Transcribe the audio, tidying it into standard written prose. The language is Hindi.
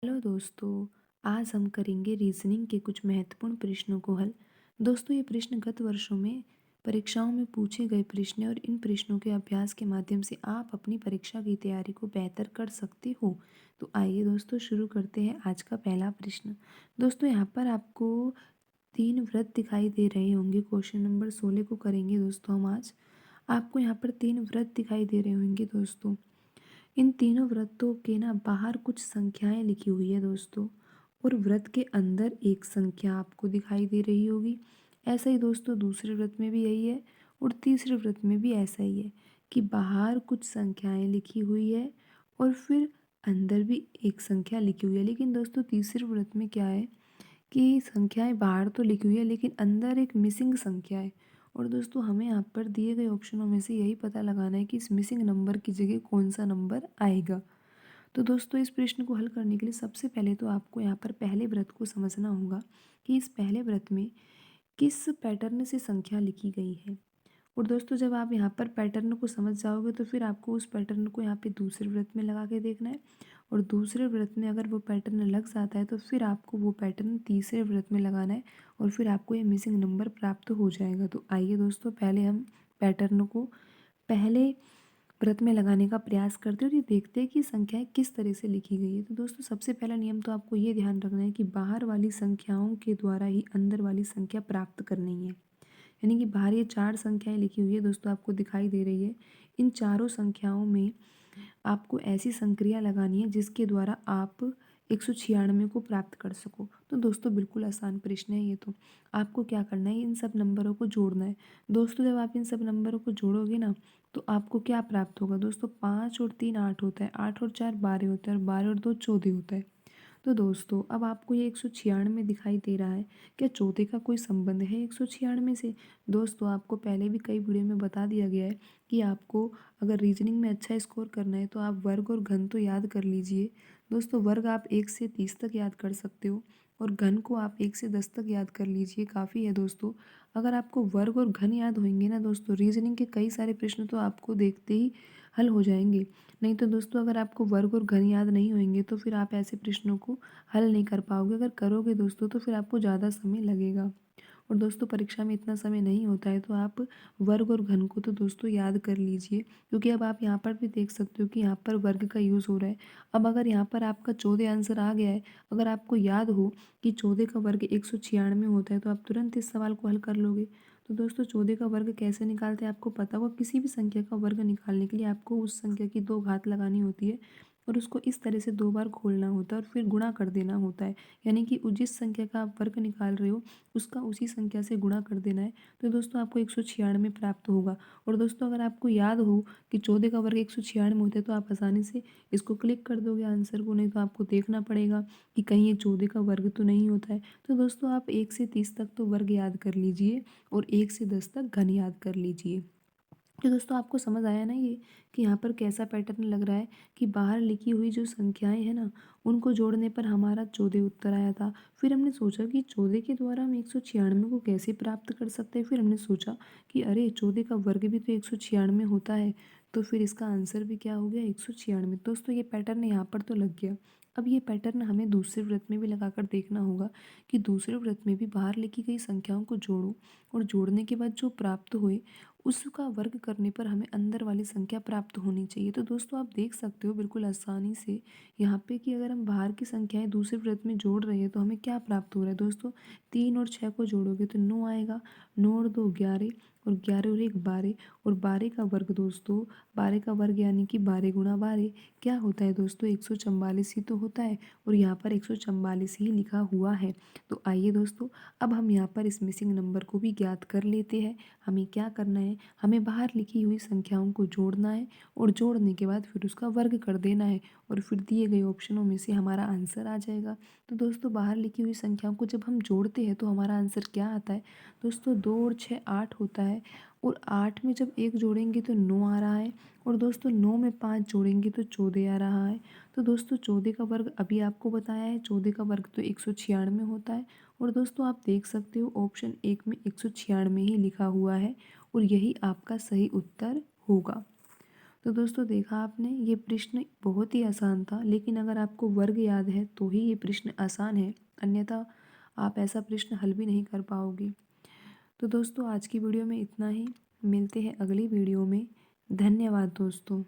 हेलो दोस्तों। आज हम करेंगे रीजनिंग के कुछ महत्वपूर्ण प्रश्नों को हल। दोस्तों, ये प्रश्न गत वर्षों में परीक्षाओं में पूछे गए प्रश्न हैं और इन प्रश्नों के अभ्यास के माध्यम से आप अपनी परीक्षा की तैयारी को बेहतर कर सकते हो। तो आइए दोस्तों शुरू करते हैं आज का पहला प्रश्न। दोस्तों, यहाँ पर आपको तीन व्रत दिखाई दे रहे होंगे। क्वेश्चन नंबर 16 को करेंगे दोस्तों हम आज। आपको यहाँ पर तीन व्रत दिखाई दे रहे होंगे दोस्तों। इन तीनों व्रतों के ना बाहर कुछ संख्याएं लिखी हुई है दोस्तों, और व्रत के अंदर एक संख्या आपको दिखाई दे रही होगी। ऐसा ही दोस्तों दूसरे व्रत में भी यही है, और तीसरे व्रत में भी ऐसा ही है कि बाहर कुछ संख्याएं लिखी हुई है और फिर अंदर भी एक संख्या लिखी हुई है। लेकिन दोस्तों तीसरे व्रत में क्या है कि संख्याएं बाहर तो लिखी हुई है लेकिन अंदर एक मिसिंग संख्या है। और दोस्तों हमें यहाँ पर दिए गए ऑप्शनों में से यही पता लगाना है कि इस मिसिंग नंबर की जगह कौन सा नंबर आएगा। तो दोस्तों इस प्रश्न को हल करने के लिए सबसे पहले तो आपको यहाँ पर पहले व्रत को समझना होगा कि इस पहले व्रत में किस पैटर्न से संख्या लिखी गई है। और दोस्तों जब आप यहाँ पर पैटर्न को समझ जाओगे तो फिर आपको उस पैटर्न को यहाँ पे दूसरे व्रत में लगा के देखना है, और दूसरे व्रत में अगर वो पैटर्न लग जाता है तो फिर आपको वो पैटर्न तीसरे व्रत में लगाना है, और फिर आपको ये मिसिंग नंबर प्राप्त हो जाएगा। तो आइए दोस्तों पहले हम पैटर्न को पहले व्रत में लगाने का प्रयास करते हैं और ये देखते हैं कि संख्याएं किस तरह से लिखी गई है। तो दोस्तों सबसे पहला नियम तो आपको ये ध्यान रखना है कि बाहर वाली संख्याओं के द्वारा ही अंदर वाली संख्या प्राप्त करनी है। यानी कि बाहर ये चार संख्याएं लिखी हुई है दोस्तों, आपको दिखाई दे रही है। इन चारों संख्याओं में आपको ऐसी संक्रिया लगानी है जिसके द्वारा आप 196 को प्राप्त कर सको। तो दोस्तों बिल्कुल आसान प्रश्न है ये। तो आपको क्या करना है, इन सब नंबरों को जोड़ना है। दोस्तों जब आप इन सब नंबरों को जोड़ोगे ना तो आपको क्या प्राप्त होगा दोस्तों, 5 और 3 8 होता है, 8 और 4 12 होता है, और 12 और 2 14 होता है। तो दोस्तों अब आपको ये 196 दिखाई दे रहा है, क्या 14 का कोई संबंध है 196 से? दोस्तों आपको पहले भी कई वीडियो में बता दिया गया है कि आपको अगर रीजनिंग में अच्छा स्कोर करना है तो आप वर्ग और घन तो याद कर लीजिए। दोस्तों वर्ग आप 1 से 30 तक याद कर सकते हो, और घन को आप 1 से 10 तक याद कर लीजिए, काफ़ी है दोस्तों। अगर आपको वर्ग और घन याद होंगे ना दोस्तों, रीजनिंग के कई सारे प्रश्न तो आपको देखते ही हल हो जाएंगे। नहीं तो दोस्तों अगर आपको वर्ग और घन याद नहीं होंगे तो फिर आप ऐसे प्रश्नों को हल नहीं कर पाओगे। अगर करोगे दोस्तों तो फिर आपको ज़्यादा समय लगेगा, और दोस्तों परीक्षा में इतना समय नहीं होता है। तो आप वर्ग और घन को तो दोस्तों याद कर लीजिए, क्योंकि अब आप यहाँ पर भी देख सकते हो कि यहाँ पर वर्ग का यूज़ हो रहा है। अब अगर यहाँ पर आपका 14 आंसर आ गया है, अगर आपको याद हो कि 14 का वर्ग 196 होता है तो आप तुरंत इस सवाल को हल कर लोगे। तो दोस्तों 14 का वर्ग कैसे निकालते हैं आपको पता होगा। किसी भी संख्या का वर्ग निकालने के लिए आपको उस संख्या की 2 घात लगानी होती है, और उसको इस तरह से 2 बार खोलना होता है और फिर गुणा कर देना होता है। यानी कि जिस संख्या का आप वर्ग निकाल रहे हो उसका उसी संख्या से गुणा कर देना है। तो दोस्तों आपको 196 प्राप्त होगा। और दोस्तों अगर आपको याद हो कि 14 का वर्ग 196 होता है तो आप आसानी से इसको क्लिक कर दोगे आंसर को, नहीं तो आपको देखना पड़ेगा कि कहीं ये 14 का वर्ग तो नहीं होता है। तो दोस्तों आप 1 से 30 तक तो वर्ग याद कर लीजिए, और 1 से 10 तक घन याद कर लीजिए। तो दोस्तों आपको समझ आया ना ये कि यहाँ पर कैसा पैटर्न लग रहा है कि बाहर लिखी हुई जो संख्याएं हैं ना उनको जोड़ने पर हमारा 14 उत्तर आया था। फिर हमने सोचा कि 14 के द्वारा हम 196 को कैसे प्राप्त कर सकते हैं। फिर हमने सोचा कि अरे 14 का वर्ग भी तो 196 होता है, तो फिर इसका आंसर भी क्या हो गया 196। दोस्तों ये पैटर्न यहाँ पर तो लग गया। अब ये पैटर्न हमें दूसरे व्रत में भी लगाकर देखना होगा कि दूसरे व्रत में भी बाहर लिखी गई संख्याओं को जोड़ो, और जोड़ने के बाद जो प्राप्त हुए उसका वर्ग करने पर हमें अंदर वाली संख्या प्राप्त होनी चाहिए। तो दोस्तों आप देख सकते हो बिल्कुल आसानी से यहाँ पे कि अगर हम बाहर की संख्याएं दूसरे व्रत में जोड़ रहे हैं तो हमें क्या प्राप्त हो रहा है दोस्तों। 3 और 6 को जोड़ोगे तो 9 आएगा, 9 और 2 11, और 11 और 1 12, और 12 का वर्ग दोस्तों, 12 का वर्ग यानी कि 12 × 12 क्या होता है दोस्तों, 144 ही तो होता है, और यहाँ पर 144 ही लिखा हुआ है। तो आइए दोस्तों अब हम यहाँ पर इस मिसिंग नंबर को भी ज्ञात कर लेते हैं। हमें क्या करना है, हमें बाहर लिखी हुई संख्याओं को जोड़ना है, और जोड़ने के बाद फिर उसका वर्ग कर देना है, और फिर दिए गए ऑप्शनों में से हमारा आंसर आ जाएगा। तो दोस्तों बाहर लिखी हुई संख्याओं को जब हम जोड़ते हैं तो हमारा आंसर क्या आता है दोस्तों, 2 और 6 8 होता है, और 8 में जब 1 जोड़ेंगे तो 9 आ रहा है, और दोस्तों 9 में 5 जोड़ेंगे तो 14 आ रहा है। तो दोस्तों 14 का वर्ग अभी आपको बताया है, 14 का वर्ग तो 196 होता है। और दोस्तों आप देख सकते हो ऑप्शन 1 में 196 ही लिखा हुआ है, और यही आपका सही उत्तर होगा। तो दोस्तों देखा आपने, ये प्रश्न बहुत ही आसान था, लेकिन अगर आपको वर्ग याद है तो ही ये प्रश्न आसान है, अन्यथा आप ऐसा प्रश्न हल भी नहीं कर पाओगे। तो दोस्तों आज की वीडियो में इतना ही, मिलते हैं अगली वीडियो में। धन्यवाद दोस्तों।